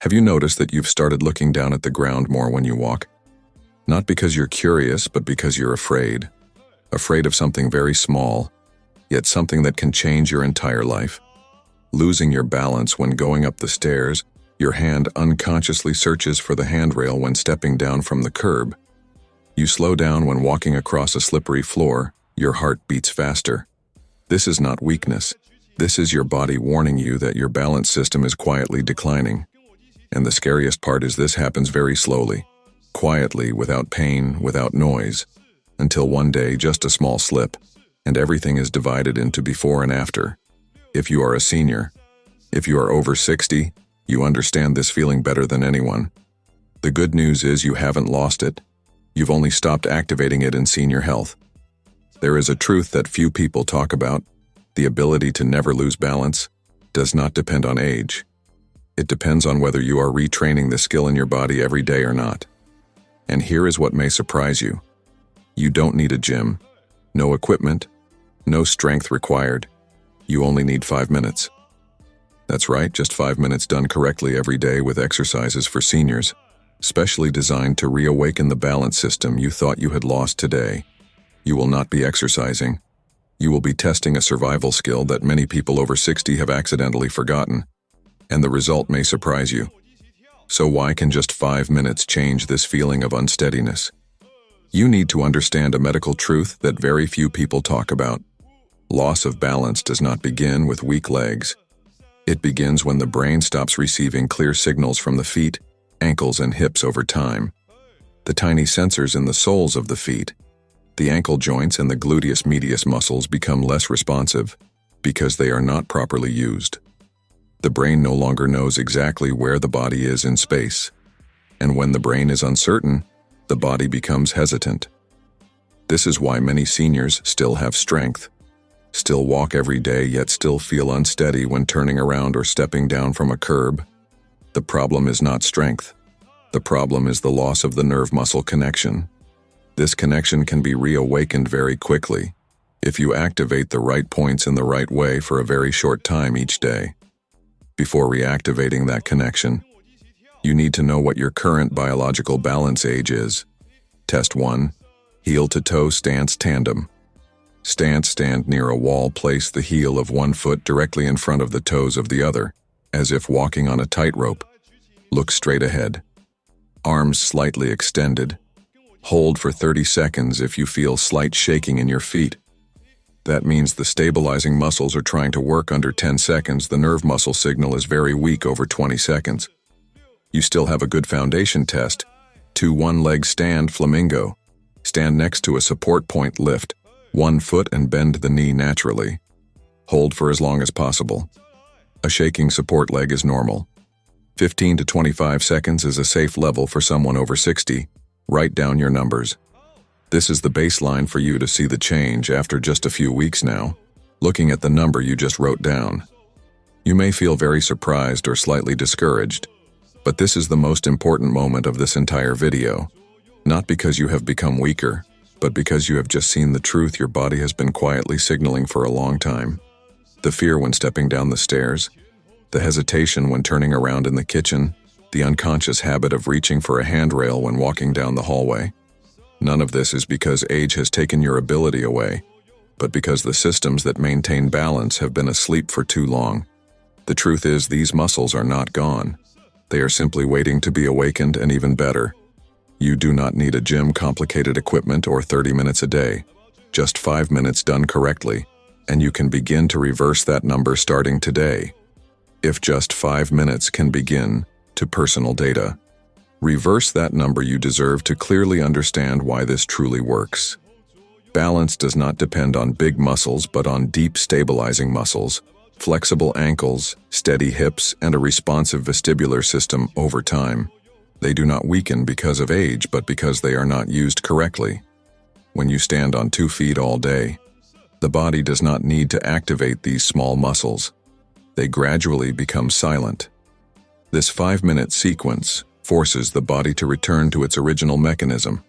Have you noticed that you've started looking down at the ground more when you walk? Not because you're curious, but because you're afraid. Afraid of something very small, yet something that can change your entire life. Losing your balance when going up the stairs, your hand unconsciously searches for the handrail when stepping down from the curb. You slow down when walking across a slippery floor, your heart beats faster. This is not weakness. This is your body warning you that your balance system is quietly declining. And the scariest part is this happens very slowly, quietly, without pain, without noise, until one day just a small slip, and everything is divided into before and after. If you are a senior, if you are over 60, you understand this feeling better than anyone. The good news is you haven't lost it. You've only stopped activating it in senior health. There is a truth that few people talk about. The ability to never lose balance does not depend on age. It depends on whether you are retraining the skill in your body every day or not. And here is what may surprise you. You don't need a gym, no equipment, no strength required. You only need 5 minutes. That's right, just 5 minutes done correctly every day with exercises for seniors, specially designed to reawaken the balance system you thought you had lost today. You will not be exercising. You will be testing a survival skill that many people over 60 have accidentally forgotten, and the result may surprise you. So why can just 5 minutes change this feeling of unsteadiness? You need to understand a medical truth that very few people talk about. Loss of balance does not begin with weak legs. It begins when the brain stops receiving clear signals from the feet, ankles, and hips over time. The tiny sensors in the soles of the feet, the ankle joints and the gluteus medius muscles become less responsive because they are not properly used. The brain no longer knows exactly where the body is in space, and when the brain is uncertain, the body becomes hesitant. This is why many seniors still have strength, still walk every day, yet still feel unsteady when turning around or stepping down from a curb. The problem is not strength. The problem is the loss of the nerve muscle connection. This connection can be reawakened very quickly if you activate the right points in the right way for a very short time each day. Before reactivating that connection, you need to know what your current biological balance age is. Test 1. Heel to toe stance tandem. Stand near a wall, place the heel of one foot directly in front of the toes of the other, as if walking on a tightrope. Look straight ahead. Arms slightly extended. Hold for 30 seconds if you feel slight shaking in your feet. That means the stabilizing muscles are trying to work under 10 seconds. The nerve muscle signal is very weak over 20 seconds. You still have a good foundation. Test 2. One-leg stand flamingo. Stand next to a support point, lift 1 foot and bend the knee naturally. Hold for as long as possible. A shaking support leg is normal. 15 to 25 seconds is a safe level for someone over 60. Write down your numbers. This is the baseline for you to see the change after just a few weeks now, looking at the number you just wrote down. You may feel very surprised or slightly discouraged, but this is the most important moment of this entire video. Not because you have become weaker, but because you have just seen the truth your body has been quietly signaling for a long time. The fear when stepping down the stairs, the hesitation when turning around in the kitchen, the unconscious habit of reaching for a handrail when walking down the hallway. None of this is because age has taken your ability away, but because the systems that maintain balance have been asleep for too long. The truth is, these muscles are not gone. They are simply waiting to be awakened, and even better. You do not need a gym, complicated equipment, or 30 minutes a day. Just 5 minutes done correctly, and you can begin to reverse that number starting today. If just 5 minutes can begin to personal data, reverse that number, you deserve to clearly understand why this truly works. Balance does not depend on big muscles, but on deep stabilizing muscles, flexible ankles, steady hips, and a responsive vestibular system over time. They do not weaken because of age, but because they are not used correctly. When you stand on 2 feet all day, the body does not need to activate these small muscles. They gradually become silent. This 5-minute sequence forces the body to return to its original mechanism,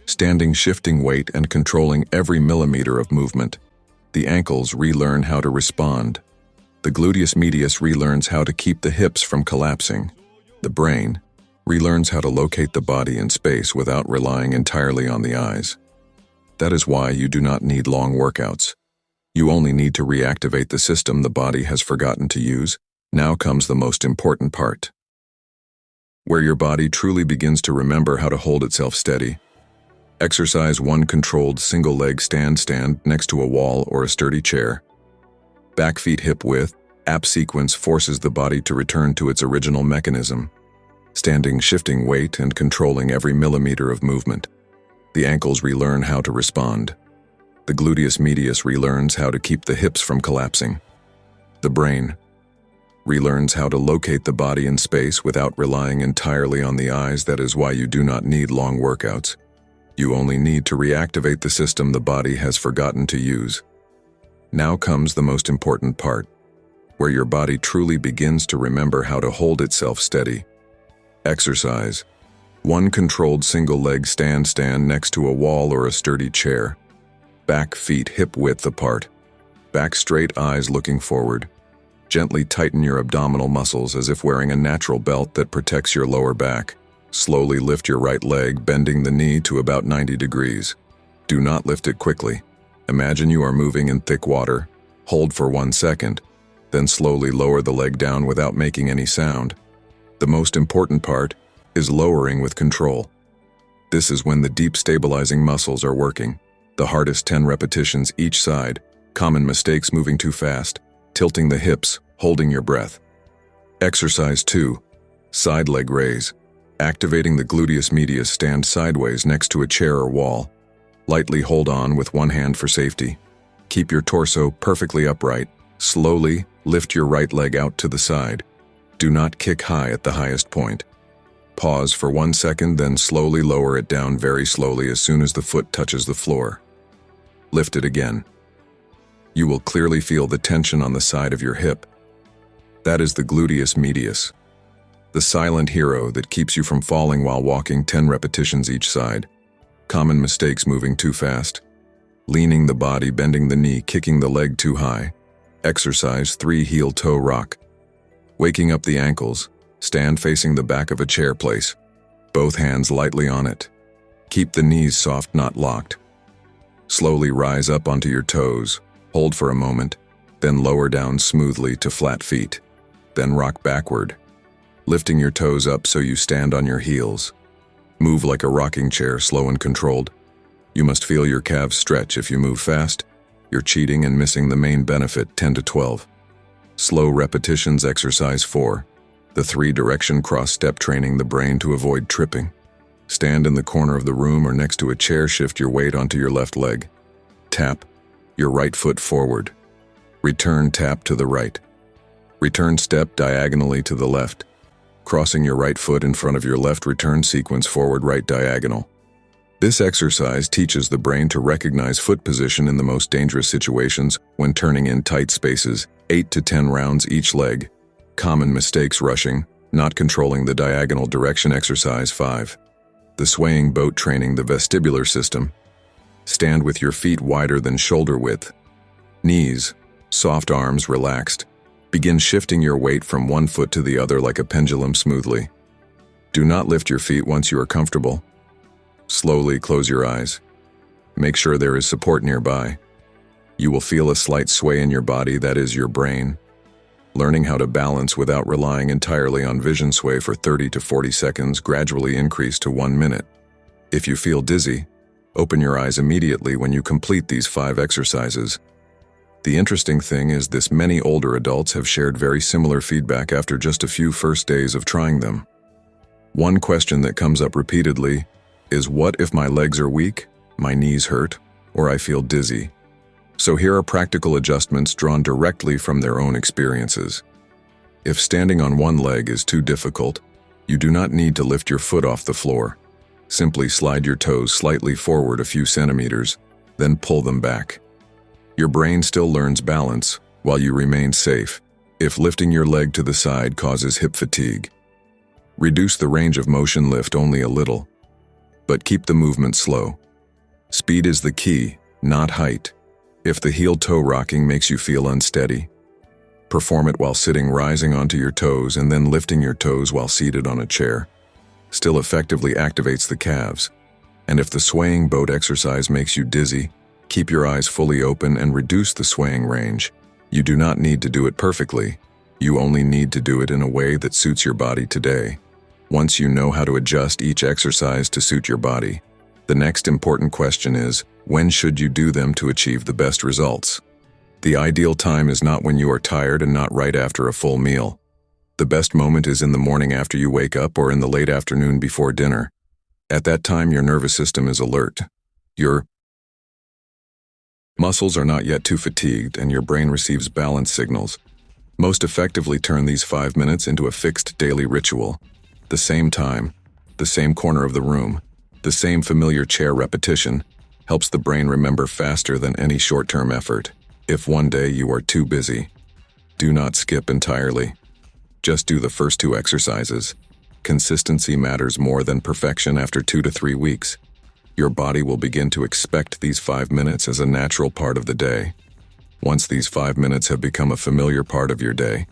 standing, shifting weight, and controlling every millimeter of movement. The ankles relearn how to respond. The gluteus medius relearns how to keep the hips from collapsing. The brain relearns how to locate the body in space without relying entirely on the eyes. That is why you do not need long workouts. You only need to reactivate the system the body has forgotten to use. Now comes the most important part, where your body truly begins to remember how to hold itself steady. Exercise 1. Controlled single-leg stand next to a wall or a sturdy chair. Back feet hip width. App sequence forces the body to return to its original mechanism, standing, shifting weight, and controlling every millimeter of movement. The ankles relearn how to respond. The gluteus medius relearns how to keep the hips from collapsing. The brain relearns how to locate the body in space without relying entirely on the eyes. That is why you do not need long workouts. You only need to reactivate the system the body has forgotten to use. Now comes the most important part, where your body truly begins to remember how to hold itself steady. Exercise 1. Controlled single-leg stand next to a wall or a sturdy chair. Back feet hip width apart. Back straight, eyes looking forward. Gently tighten your abdominal muscles as if wearing a natural belt that protects your lower back. Slowly lift your right leg, bending the knee to about 90 degrees. Do not lift it quickly. Imagine you are moving in thick water. Hold for 1 second, then slowly lower the leg down without making any sound. The most important part is lowering with control. This is when the deep stabilizing muscles are working. The hardest 10 repetitions each side. Common mistakes: moving too fast, tilting the hips, holding your breath. Exercise 2. Side leg raise. Activating the gluteus medius. Stand sideways next to a chair or wall. Lightly hold on with one hand for safety. Keep your torso perfectly upright. Slowly lift your right leg out to the side. Do not kick high at the highest point. Pause for 1 second, then slowly lower it down very slowly as soon as the foot touches the floor. Lift it again. You will clearly feel the tension on the side of your hip. That is the gluteus medius, the silent hero that keeps you from falling while walking. 10 repetitions each side. Common mistakes: moving too fast, leaning the body, bending the knee, kicking the leg too high. Exercise 3. Heel-toe rock. Waking up the ankles. Stand facing the back of a chair. Place both hands lightly on it. Keep the knees soft, not locked. Slowly rise up onto your toes. Hold for a moment, then lower down smoothly to flat feet. Then rock backward, lifting your toes up so you stand on your heels. Move like a rocking chair, slow and controlled. You must feel your calves stretch. If you move fast, you're cheating and missing the main benefit. 10 to 12. Slow repetitions. Exercise 4. The 3-direction cross-step, training the brain to avoid tripping. Stand in the corner of the room or next to a chair. Shift your weight onto your left leg. Tap your right foot forward. Return, tap to the right. Return, step diagonally to the left. Crossing your right foot in front of your left. Return sequence, forward, right, diagonal. This exercise teaches the brain to recognize foot position in the most dangerous situations when turning in tight spaces. 8 to 10 rounds each leg. Common mistakes: rushing, not controlling the diagonal direction. Exercise 5. The swaying boat, training the vestibular system. Stand with your feet wider than shoulder width. Knees soft, arms relaxed. Begin shifting your weight from one foot to the other like a pendulum smoothly. Do not lift your feet once you are comfortable. Slowly close your eyes. Make sure there is support nearby. You will feel a slight sway in your body. That is your brain learning how to balance without relying entirely on vision. Sway for 30 to 40 seconds, gradually increase to 1 minute. If you feel dizzy, open your eyes immediately when you complete these 5 exercises. The interesting thing is this: many older adults have shared very similar feedback after just a few first days of trying them. One question that comes up repeatedly is, what if my legs are weak, my knees hurt, or I feel dizzy? So here are practical adjustments drawn directly from their own experiences. If standing on one leg is too difficult, you do not need to lift your foot off the floor. Simply slide your toes slightly forward a few centimeters, then pull them back. Your brain still learns balance while you remain safe. If lifting your leg to the side causes hip fatigue, reduce the range of motion, lift only a little, but keep the movement slow. Speed is the key, not height. If the heel-toe rocking makes you feel unsteady, Perform it while sitting, rising onto your toes and then lifting your toes while seated on a chair. Still effectively activates the calves. And if the swaying boat exercise makes you dizzy, keep your eyes fully open and reduce the swaying range. You do not need to do it perfectly. You only need to do it in a way that suits your body today. Once you know how to adjust each exercise to suit your body, the next important question is, when should you do them to achieve the best results? The ideal time is not when you are tired and not right after a full meal. The best moment is in the morning after you wake up or in the late afternoon before dinner. At that time, your nervous system is alert. Your muscles are not yet too fatigued and your brain receives balance signals. Most effectively turn these 5 minutes into a fixed daily ritual. The same time, the same corner of the room, the same familiar chair repetition helps the brain remember faster than any short-term effort. If one day you are too busy, do not skip entirely. Just do the first 2 exercises. Consistency matters more than perfection after 2 to 3 weeks. Your body will begin to expect these 5 minutes as a natural part of the day. Once these 5 minutes have become a familiar part of your day,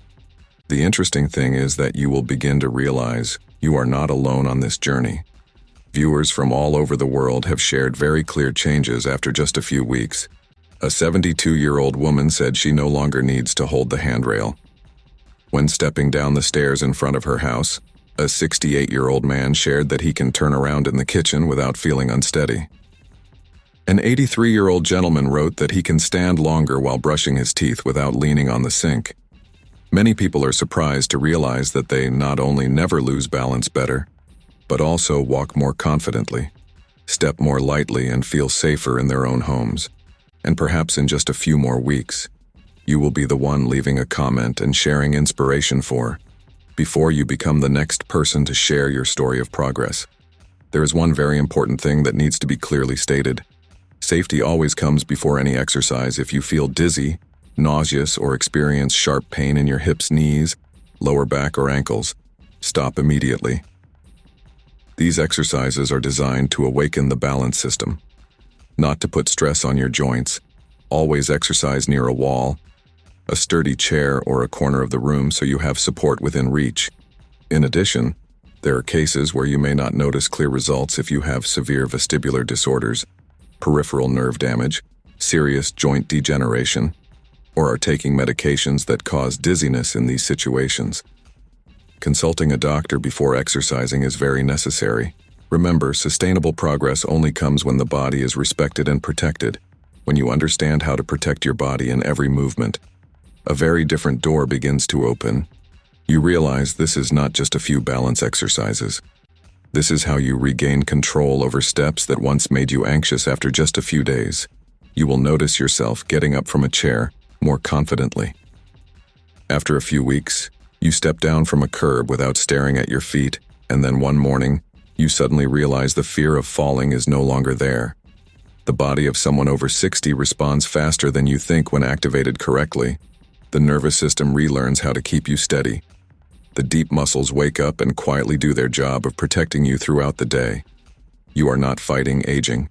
the interesting thing is that you will begin to realize you are not alone on this journey. Viewers from all over the world have shared very clear changes after just a few weeks. A 72-year-old woman said she no longer needs to hold the handrail when stepping down the stairs in front of her house. A 68-year-old man shared that he can turn around in the kitchen without feeling unsteady. An 83-year-old gentleman wrote that he can stand longer while brushing his teeth without leaning on the sink. Many people are surprised to realize that they not only never lose balance better, but also walk more confidently, step more lightly and feel safer in their own homes. And perhaps in just a few more weeks, you will be the one leaving a comment and sharing inspiration before you become the next person to share your story of progress. There is one very important thing that needs to be clearly stated. Safety always comes before any exercise. If you feel dizzy, nauseous, or experience sharp pain in your hips, knees, lower back, or ankles, stop immediately. These exercises are designed to awaken the balance system, not to put stress on your joints. Always exercise near a wall, a sturdy chair, or a corner of the room so you have support within reach. In addition, there are cases where you may not notice clear results if you have severe vestibular disorders, peripheral nerve damage, serious joint degeneration, or are taking medications that cause dizziness. In these situations, consulting a doctor before exercising is very necessary. Remember, sustainable progress only comes when the body is respected and protected. When you understand how to protect your body in every movement, a very different door begins to open. You realize this is not just a few balance exercises. This is how you regain control over steps that once made you anxious. After just a few days, you will notice yourself getting up from a chair more confidently. After a few weeks, you step down from a curb without staring at your feet, and then one morning, you suddenly realize the fear of falling is no longer there. The body of someone over 60 responds faster than you think when activated correctly. The nervous system relearns how to keep you steady. The deep muscles wake up and quietly do their job of protecting you throughout the day. You are not fighting aging.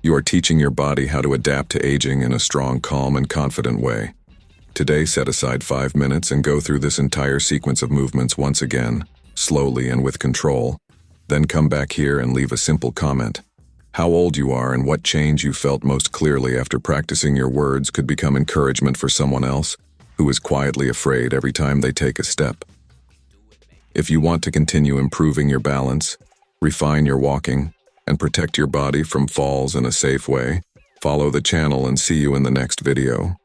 You are teaching your body how to adapt to aging in a strong, calm, and confident way. Today, set aside 5 minutes and go through this entire sequence of movements once again, slowly and with control. Then come back here and leave a simple comment. How old you are and what change you felt most clearly after practicing. Your words could become encouragement for someone else who is quietly afraid every time they take a step. If you want to continue improving your balance, refine your walking, and protect your body from falls in a safe way, follow the channel and see you in the next video.